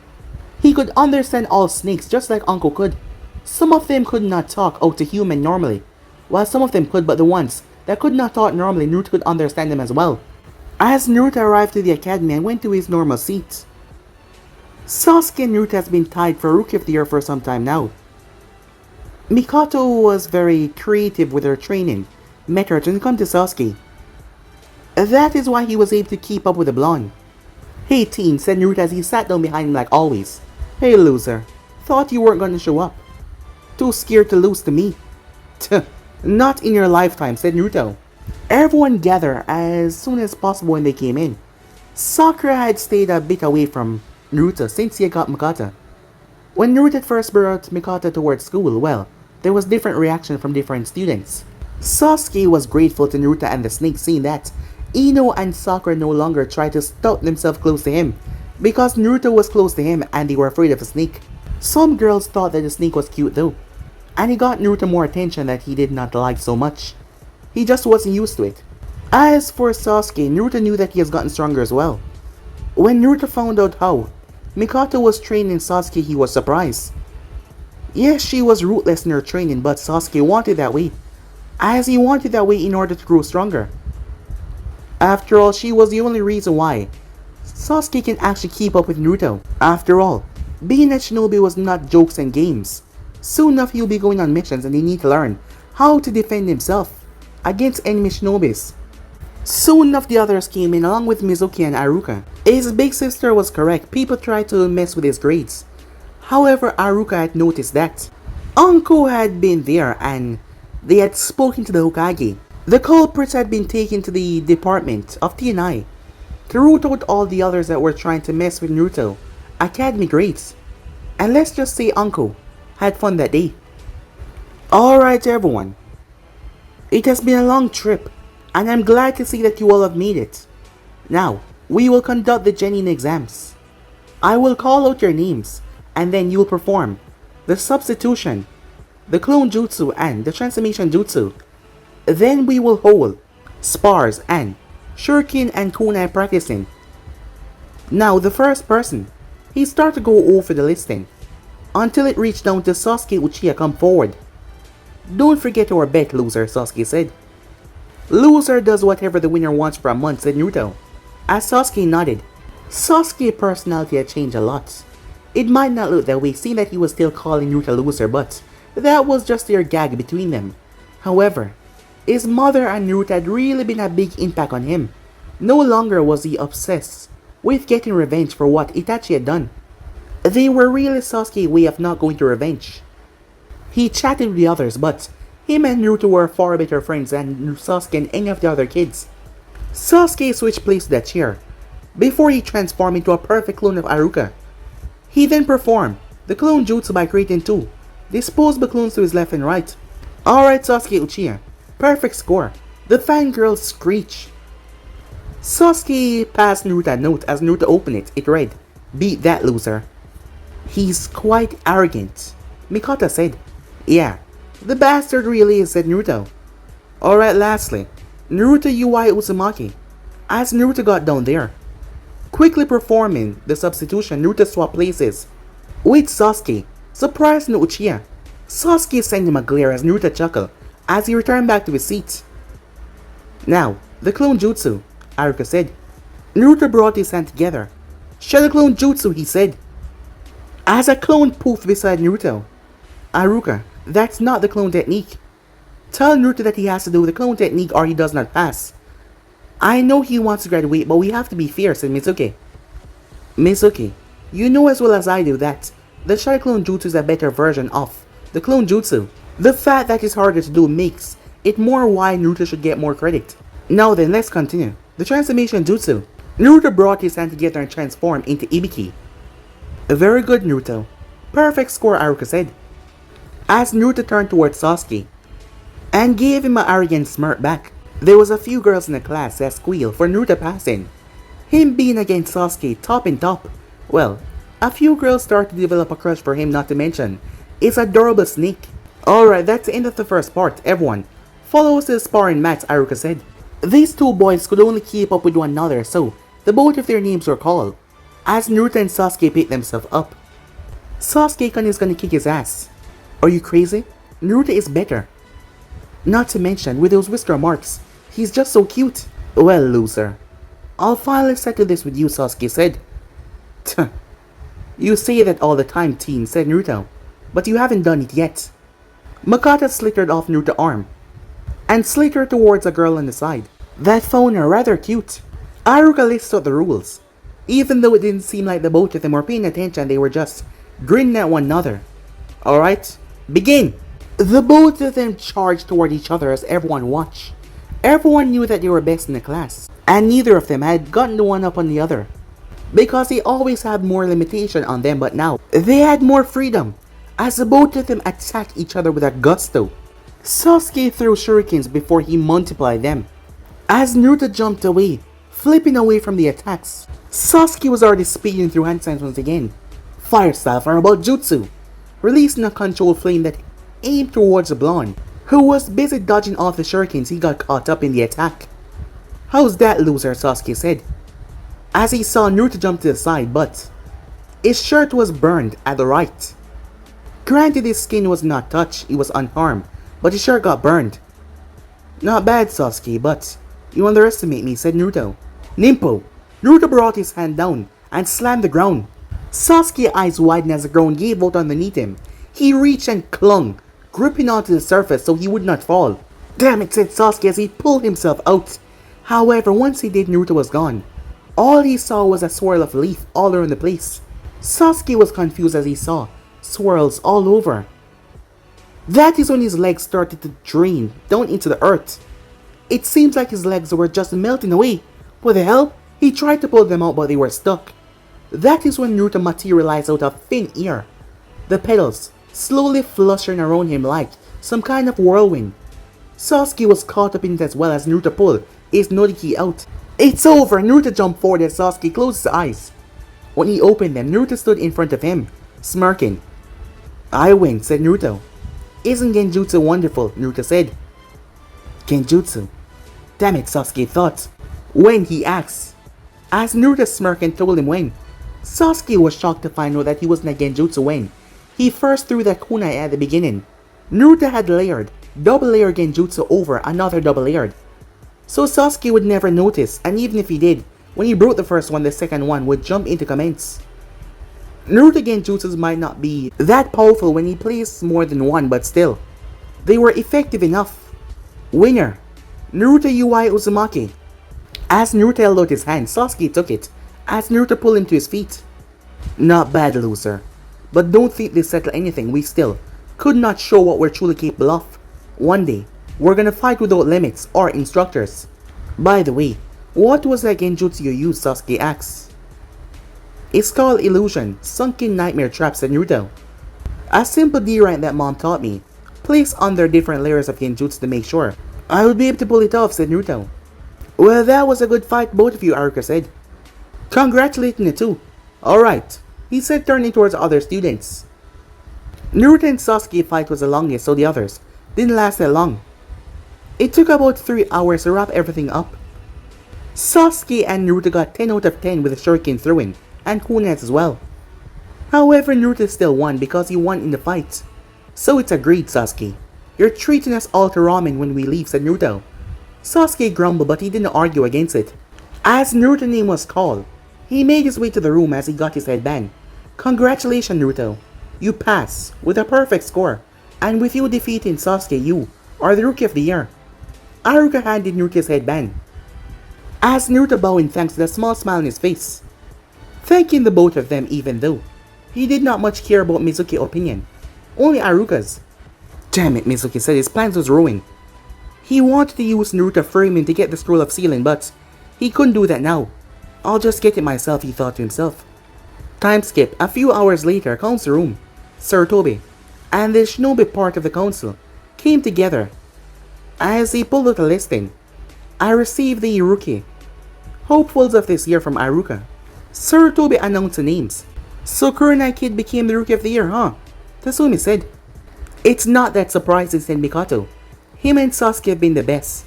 He could understand all snakes just like Anko could. Some of them could not talk out to human normally, while some of them could, but the ones that could not talk normally, Naruto could understand them as well. As Naruto arrived to the academy and went to his normal seat, Sasuke and Naruto has been tied for Rookie of the Year for some time now. Mikoto was very creative with her training methods when it comes to Sasuke. That is why he was able to keep up with the blonde. Hey teen, said Naruto as he sat down behind him like always. Hey loser, thought you weren't gonna show up. Too scared to lose to me. Not in your lifetime, said Naruto. Everyone gathered as soon as possible when they came in. Sakura had stayed a bit away from Naruto since he had got Mikata. When Naruto first brought Mikata towards school, well, there was different reaction from different students. Sasuke was grateful to Naruto and the snake, seeing that Ino and Sakura no longer tried to stuff themselves close to him because Naruto was close to him and they were afraid of the snake. Some girls thought that the snake was cute though, and he got Naruto more attention that he did not like so much. He just wasn't used to it. As for Sasuke, Naruto knew that he has gotten stronger as well. When Naruto found out how Mikata was training Sasuke, he was surprised. Yes, she was ruthless in her training, but Sasuke wanted that way, as he wanted that way in order to grow stronger. After all, she was the only reason why Sasuke can actually keep up with Naruto. After all, being a shinobi was not jokes and games. Soon enough he'll be going on missions and they need to learn how to defend himself against enemy shinobis. Soon enough the others came in along with Mizuki and Aruka. His big sister was correct, people tried to mess with his grades. However, Aruka had noticed that Anko had been there and they had spoken to the Hokage. The culprits had been taken to the department of TNI to root out all the others that were trying to mess with Naruto academy grades. And let's just say Anko had fun that day. Alright everyone, it has been a long trip and I'm glad to see that you all have made it. Now, we will conduct the Genin exams. I will call out your names and then you will perform the substitution, the clone jutsu and the transformation jutsu. Then we will hold spars and shuriken and kunai practicing. Now the first person, he started to go over the listing until it reached down to Sasuke Uchiha. Come forward. Don't forget our bet, loser, Sasuke said. Loser does whatever the winner wants for a month, said Naruto. As Sasuke nodded, Sasuke's personality had changed a lot. It might not look that way, seeing that he was still calling Naruto loser, but that was just their gag between them. However, his mother and Naruto had really been a big impact on him. No longer was he obsessed with getting revenge for what Itachi had done. They were really Sasuke's way of not going to revenge. He chatted with the others, but him and Naruto were far better friends than Sasuke and any of the other kids. Sasuke switched places with that chair, before he transformed into a perfect clone of Aruka. He then performed the clone jutsu by creating two disposable clones to his left and right. Alright Sasuke Uchiha, perfect score. The fangirls screech. Sasuke passed Naruto a note. As Naruto opened it, it read, "Beat that loser." "He's quite arrogant," Mikata said. "Yeah, the bastard really is," said Naruto. Alright, lastly, Naruto UI Uzumaki. As Naruto got down there, quickly performing the substitution, Naruto swapped places with Sasuke, surprising Uchiha. Sasuke sent him a glare as Naruto chuckled as he returned back to his seat. "Now, the clone jutsu," Aruka said. Naruto brought his hand together. "Show the clone jutsu," he said. As a clone poofed beside Naruto. "Aruka, that's not the clone technique. Tell Naruto that he has to do the clone technique or he does not pass." "I know he wants to graduate, but we have to be fair," said Mizuki. "Mizuki, you know as well as I do that the Shadow Clone Jutsu is a better version of the Clone Jutsu. The fact that it's harder to do makes it more why Naruto should get more credit." Now then, let's continue. The Transformation Jutsu. Naruto brought his hand together and transformed into Ibiki. "Very good, Naruto. Perfect score," Aruka said. As Naruto turned towards Sasuke and gave him an arrogant smirk back. There was a few girls in the class that squealed for Naruto passing. Him being against Sasuke top and top. Well, a few girls started to develop a crush for him, not to mention his adorable snake. Alright, that's the end of the first part. Everyone, follow us to the sparring match, Aruka said. These two boys could only keep up with one another, so the both of their names were called. As Naruto and Sasuke picked themselves up, Sasuke is gonna kick his ass. Are you crazy? Naruto is better. Not to mention, with those whisker marks, he's just so cute. Well, loser, I'll finally settle this with you, Sasuke said. "Tuh. You say that all the time, teen," said Naruto, "but you haven't done it yet." Makata slickered off Naruto's arm and slid her towards a girl on the side that found her rather cute. Aruka listed out the rules. Even though it didn't seem like the both of them were paying attention, they were just grinning at one another. Alright, begin! The both of them charged toward each other as everyone watched. Everyone knew that they were best in the class, and neither of them had gotten the one up on the other, because they always had more limitation on them, but now they had more freedom, as the both of them attacked each other with a gusto. Sasuke threw shurikens before he multiplied them. As Naruto jumped away, flipping away from the attacks, Sasuke was already speeding through hand signs once again. Fire style for about jutsu, releasing a controlled flame that aimed towards the blonde, who was busy dodging off the shurikens. He got caught up in the attack. "How's that, loser?" Sasuke said, as he saw Naruto jump to the side, but his shirt was burned at the right. Granted, his skin was not touched, he was unharmed, but his shirt got burned. "Not bad, Sasuke, but you underestimate me," said Naruto. "Nimpo!" Naruto brought his hand down and slammed the ground. Sasuke's eyes widened as the ground gave out underneath him. He reached and clung, gripping onto the surface so he would not fall. "Damn it," said Sasuke as he pulled himself out. However, once he did, Naruto was gone. All he saw was a swirl of leaf all around the place. Sasuke was confused as he saw swirls all over. That is when his legs started to drain down into the earth. It seems like his legs were just melting away. What the hell? He tried to pull them out, but they were stuck. That is when Naruto materialized out of thin air, the petals slowly fluttering around him like some kind of whirlwind. Sasuke was caught up in it as well as Naruto pulled his Nodiki out. "It's over!" Naruto jumped forward as Sasuke closed his eyes. When he opened them, Naruto stood in front of him, smirking. "I win," said Naruto. "Isn't Genjutsu wonderful?" Naruto said. "Genjutsu? Damn it," Sasuke thought. "When?" he asked. As Naruto smirked and told him when. Sasuke was shocked to find out that he wasn't a Genjutsu when he first threw that kunai at the beginning. Naruto had layered, double layered Genjutsu over another double layered. So Sasuke would never notice, and even if he did, when he broke the first one, the second one would jump into commence. Naruto Genjutsus might not be that powerful when he plays more than one, but still, they were effective enough. Winner, Naruto UI Uzumaki. As Naruto held out his hand, Sasuke took it, as Naruto pulled him to his feet. "Not bad, loser. But don't think this settle anything, we still could not show what we're truly capable of. One day, we're gonna fight without limits or instructors. By the way, what was that genjutsu you used, Sasuke asks. It's called illusion, sunken nightmare trap, said Naruto. A simple D-rank that mom taught me, placed under different layers of genjutsu to make sure I would be able to pull it off, said Naruto. Well, that was a good fight, both of you, Aruka said. Congratulating you too. Alright, he said, turning towards other students. Naruto and Sasuke fight was the longest, so the others didn't last that long. It took about 3 hours to wrap everything up. Sasuke and Naruto got 10 out of 10 with the shuriken throwing, and kunais as well. However, Naruto still won because he won in the fight. So it's agreed, Sasuke. You're treating us all to ramen when we leave, said Naruto. Sasuke grumbled, but he didn't argue against it. As Naruto's name was called, he made his way to the room as he got his headband. Congratulations, Naruto. You pass with a perfect score, and with you defeating Sasuke, you are the Rookie of the Year. Aruka handed Naruto his headband. As Naruto bowed in thanks with a small smile on his face, thanking the both of them even though he did not much care about Mizuki's opinion, only Aruka's. Damn it, Mizuki said, his plans was ruined. He wanted to use Naruto framing to get the scroll of sealing, but he couldn't do that now. I'll just get it myself, he thought to himself. Time skip. A few hours later, council room. Sarutobi and the shinobi part of the council came together. As he pulled out a listing, I received the rookie hopefuls of this year from Aruka. Sarutobi announced the names. So Kurenai Kid became the Rookie of the Year, huh? Tatsumi said. It's not that surprising, said Mikoto. Him and Sasuke have been the best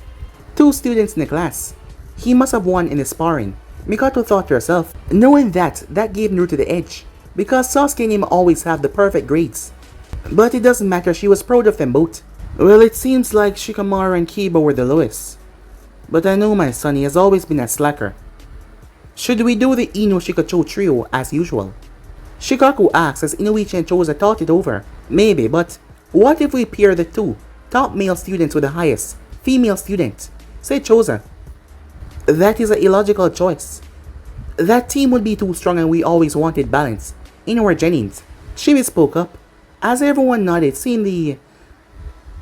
2 students in the class. He must have won in the sparring, Mikoto thought to herself, knowing that gave Naruto the edge, because Sasuke and him always have the perfect grades. But it doesn't matter, she was proud of them both. Well, it seems like Shikamaru and Kiba were the lowest. But I know my son, he has always been a slacker. Should we do the Ino Shikacho trio as usual? Shikaku asked as Inoichi and Choza thought it over. Maybe, but what if we pair the 2 top male students with the highest female student? Said Choza. That is an illogical choice. That team would be too strong and we always wanted balance in our Genins. Shibi spoke up, as everyone nodded, seeing the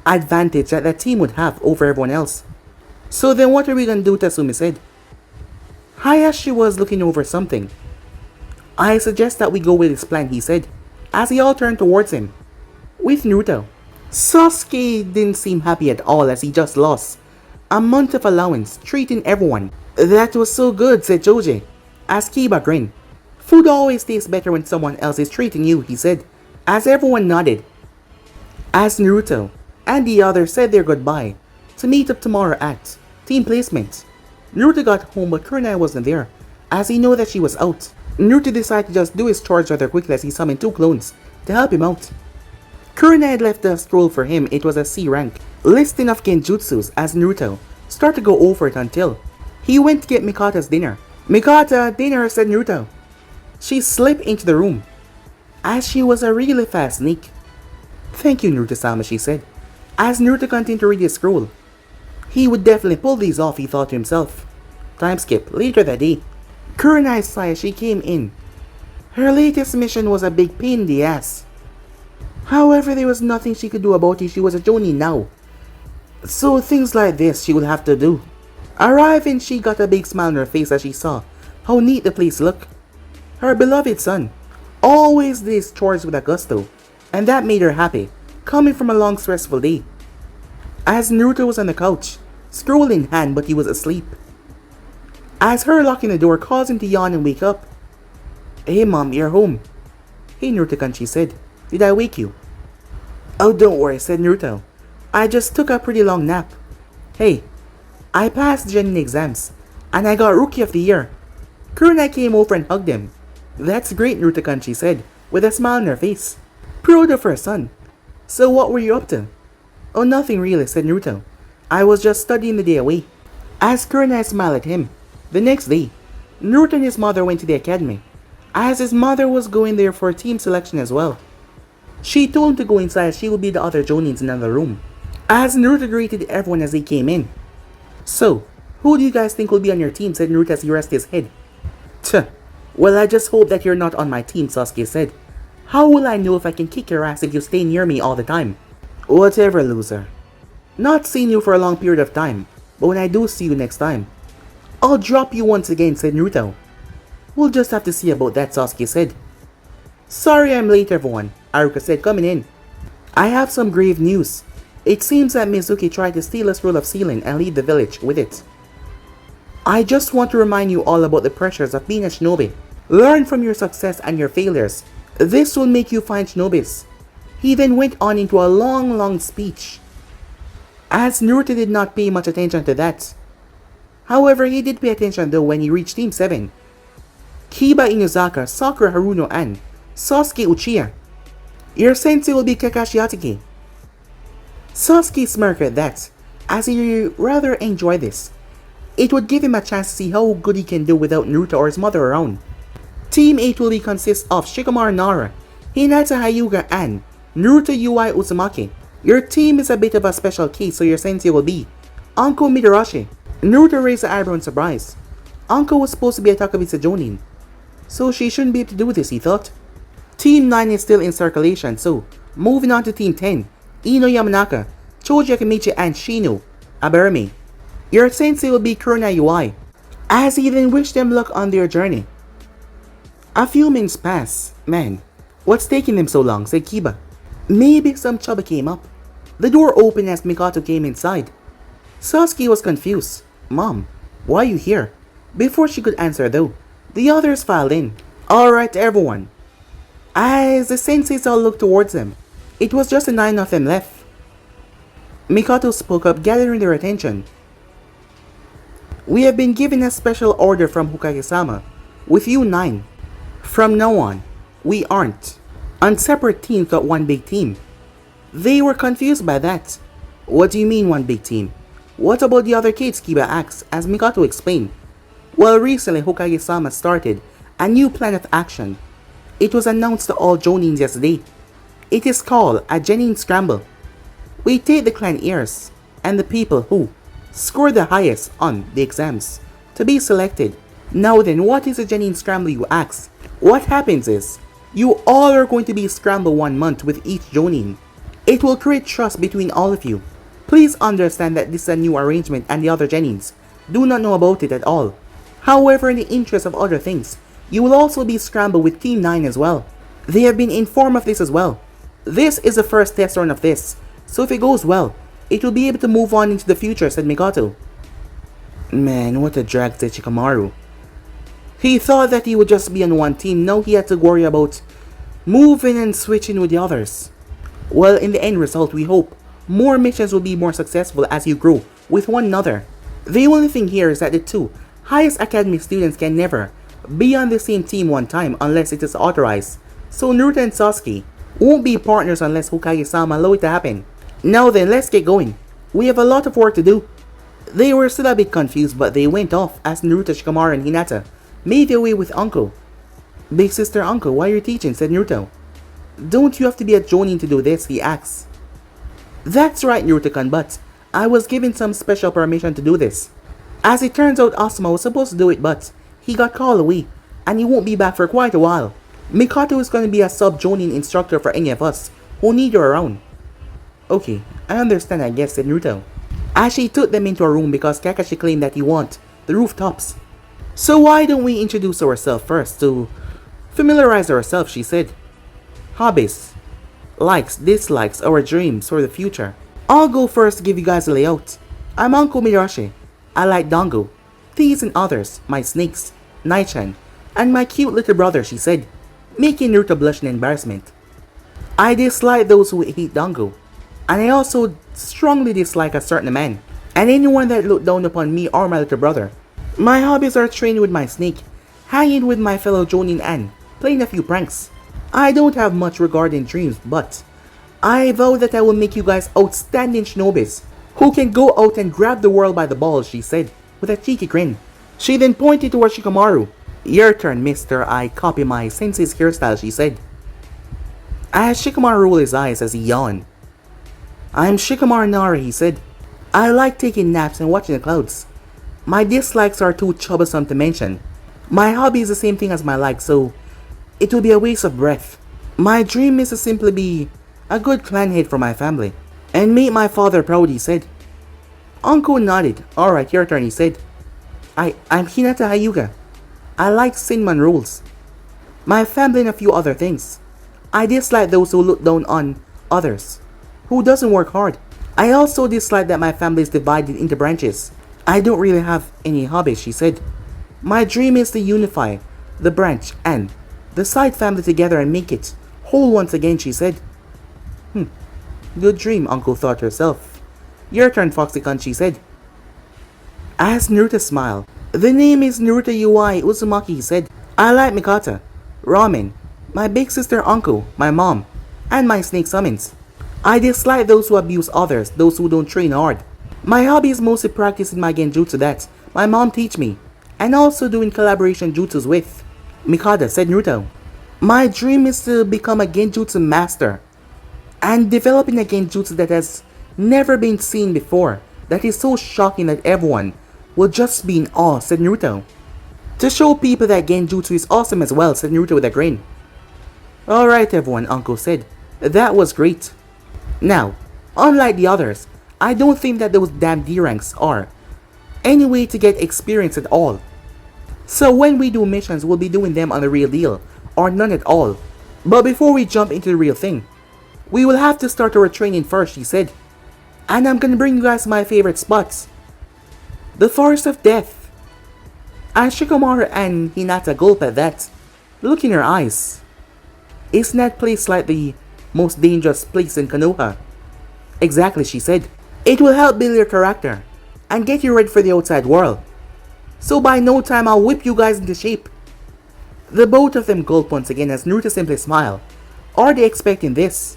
advantage that team would have over everyone else. So then what are we gonna do, Tatsumi said. Hayashi was looking over something. I suggest that we go with his plan, he said, as he all turned towards him. With Naruto. Sasuke didn't seem happy at all as he just lost a month of allowance, treating everyone. That was so good, said Joji, as Kiba grinned. Food always tastes better when someone else is treating you, he said, as everyone nodded. As Naruto and the others said their goodbye to meet up tomorrow at team placement. Naruto got home but Kurenai wasn't there, as he knew that she was out. Naruto decided to just do his chores rather quickly as he summoned 2 clones to help him out. Kurenai had left the scroll for him. It was a C rank listing of genjutsus as Naruto started to go over it until he went to get Mikata's dinner. Mikata, dinner, said Naruto. She slipped into the room as she was a really fast sneak. Thank you, Naruto-sama, she said, as Naruto continued to read his scroll. He would definitely pull these off, he thought to himself. Time skip. Later that day, Kurenai sighed as she came in. Her latest mission was a big pain in the ass. However, there was nothing she could do about it. She was a Jonin now. So things like this she would have to do. Arriving, she got a big smile on her face as she saw how neat the place looked. Her beloved son always did his chores with a gusto, and that made her happy, coming from a long stressful day. As Naruto was on the couch, scroll in hand, but he was asleep. As her locking the door caused him to yawn and wake up. Hey mom, you're home. Hey Naruto-kun, she said. Did I wake you? Oh, don't worry, said Naruto. I just took a pretty long nap. Hey, I passed Genin exams, and I got Rookie of the Year. Kurenai came over and hugged him. That's great, Naruto-kun, she said, with a smile on her face. Proud of her son. So what were you up to? Oh, nothing really, said Naruto. I was just studying the day away. As Kurenai smiled at him. The next day, Naruto and his mother went to the academy, as his mother was going there for team selection as well. She told him to go inside as she would be the other Jonins in another room, as Naruto greeted everyone as they came in. So, who do you guys think will be on your team, said Naruto as he rested his head. Well, I just hope that you're not on my team, Sasuke said, How will I know if I can kick your ass if you stay near me all the time? Whatever, loser. Not seeing you for a long period of time, but when I do see you next time, I'll drop you once again, said Naruto. We'll just have to see about that, Sasuke said. Sorry I'm late, everyone, Haruka said, coming in. I have some grave news. It seems that Mizuki tried to steal a scroll of sealing and leave the village with it. I just want to remind you all about the pressures of being a shinobi. Learn from your success and your failures. This will make you find shinobis. He then went on into a long speech. As Naruto did not pay much attention to that. However, he did pay attention though when he reached Team 7. Kiba Inuzaka, Sakura Haruno, and Sasuke Uchiha. Your sensei will be Kakashi Hatake. Sasuke smirked at that, as he rather enjoyed this. It would give him a chance to see how good he can do without Naruto or his mother around. Team 8 will consist of Shikamaru Nara, Hinata Hyuga, and Naruto Ui Uzumaki. Your team is a bit of a special case, so your sensei will be Anko Midarashi. Naruto raised an eyebrow in surprise. Anko was supposed to be a Takabisa Jonin, so she shouldn't be able to do this, he thought. Team 9 is still in circulation, so moving on to Team 10, Ino Yamanaka, Choji Akimichi, and Shino Aberami. Your sensei will be Kurenai Yuhi, as he then wished them luck on their journey. A few minutes pass. Man, what's taking them so long, said Kiba. Maybe some trouble came up. The door opened as Mikoto came inside. Sasuke was confused. Mom, why are you here? Before she could answer though, the others filed in. Alright everyone. As the senseis all looked towards them, it was just the 9 of them left. Mikoto spoke up, gathering their attention. We have been given a special order from Hokage-sama. With you 9. From now on, we aren't on separate teams but one big team. They were confused by that. What do you mean one big team? What about the other kids? Kiba asked, as Mikoto explained. Well, recently Hokage-sama started a new plan of action. It was announced to all Jonins yesterday. It is called a Genin Scramble. We take the clan heirs and the people who score the highest on the exams to be selected. Now then, what is a Genin Scramble, you ask? What happens is, you all are going to be scrambled 1 month with each Jonin. It will create trust between all of you. Please understand that this is a new arrangement and the other Genins do not know about it at all. However, in the interest of other things, you will also be scrambled with Team 9 as well. They have been informed of this as well. This is the first test run of this, so if it goes well, it will be able to move on into the future, said Mikoto. Man, what a drag, said Shikamaru. He thought that he would just be on one team, now he had to worry about moving and switching with the others. Well, in the end result, we hope more missions will be more successful as you grow with one another. The only thing here is that the 2 highest academy students can never be on the same team one time unless it is authorized. So Naruto and Sasuke won't be partners unless Hokage-sama allow it to happen. Now then, let's get going. We have a lot of work to do. They were still a bit confused, but they went off as Naruto, Shikamaru, and Hinata made their way with Uncle. Big sister Uncle, why are you teaching? Said Naruto. Don't you have to be a Jonin to do this? He asked. That's right, Naruto-kun, but I was given some special permission to do this. As it turns out, Asuma was supposed to do it, but he got called away, and he won't be back for quite a while. Mikoto is going to be a sub-Jonin instructor for any of us who need her around. Okay, I understand, I guess, said Naruto. As she took them into a room because Kakashi claimed that he want the rooftops. So why don't we introduce ourselves first to familiarize ourselves, she said. Hobbies, likes, dislikes, our dreams for the future. I'll go first to give you guys a layout. I'm Uncle Midarashi. I like Dango, these and others, my snakes, Naichan, and my cute little brother, she said, making Naruto blush in embarrassment. I dislike those who hate Dango, and I also strongly dislike a certain man, and anyone that looked down upon me or my little brother. My hobbies are training with my snake, hanging with my fellow Jonin, and playing a few pranks. I don't have much regarding dreams, but I vow that I will make you guys outstanding shinobis who can go out and grab the world by the balls, she said, with a cheeky grin. She then pointed towards Shikamaru. Your turn, mister. I copy my sensei's hairstyle, she said. As Shikamaru rolled his eyes as he yawned. I'm Shikamaru Nara, he said. I like taking naps and watching the clouds. My dislikes are too troublesome to mention. My hobby is the same thing as my likes, so it will be a waste of breath. My dream is to simply be a good clan head for my family and make my father proud, he said. Uncle nodded. Alright, your turn, he said. I'm Hinata Hyuga. I like cinnamon rolls. My family and a few other things. I dislike those who look down on others, who doesn't work hard. I also dislike that my family is divided into branches. I don't really have any hobbies, she said. My dream is to unify the branch and the side family together and make it whole once again, she said. Good dream, Uncle thought to herself. Your turn, Foxycon, she said. As Naruto smiled. The name is Naruto Yuhi Uzumaki, he said. I like Mikata, ramen, my big sister uncle, my mom, and my snake summons. I dislike those who abuse others, those who don't train hard. My hobby is mostly practicing my genjutsu that my mom teach me, and also doing collaboration jutsus with Mikata, said Naruto. My dream is to become a genjutsu master, and developing a genjutsu that has never been seen before, that is so shocking that everyone will just be in awe, said Naruto. To show people that genjutsu is awesome as well, said Naruto with a grin. Alright everyone, Uncle said. That was great. Now, unlike the others, I don't think that those damn D ranks are any way to get experience at all. So when we do missions, we'll be doing them on the real deal, or none at all. But before we jump into the real thing, we will have to start our training first, she said. And I'm gonna bring you guys my favorite spots. The Forest of Death. And Shikamaru and Hinata gulp at that. Look in her eyes. Isn't that place like the most dangerous place in Konoha? Exactly, she said. It will help build your character and get you ready for the outside world. So by no time I'll whip you guys into shape. The both of them gulp once again as Naruto simply smile. Are they expecting this?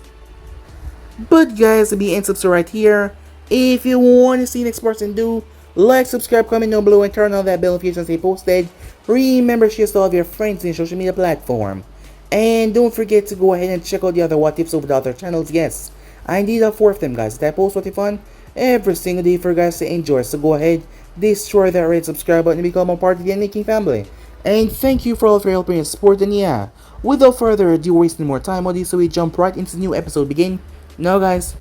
But guys, be and subscribe right here. If you want to see the next person do, like, subscribe, comment down below, and turn on that bell notification to stay posted. Remember, share to all of your friends in social media platform. And don't forget to go ahead and check out the other what tips over the other channels. Yes, I indeed have 4 of them, guys. That post what fun every single day for you guys to enjoy. So go ahead, destroy that red subscribe button and become a part of the King family. And thank you for all of your help and support. And yeah, without further ado, wasting more time on this, so we jump right into the new episode begin. Now guys,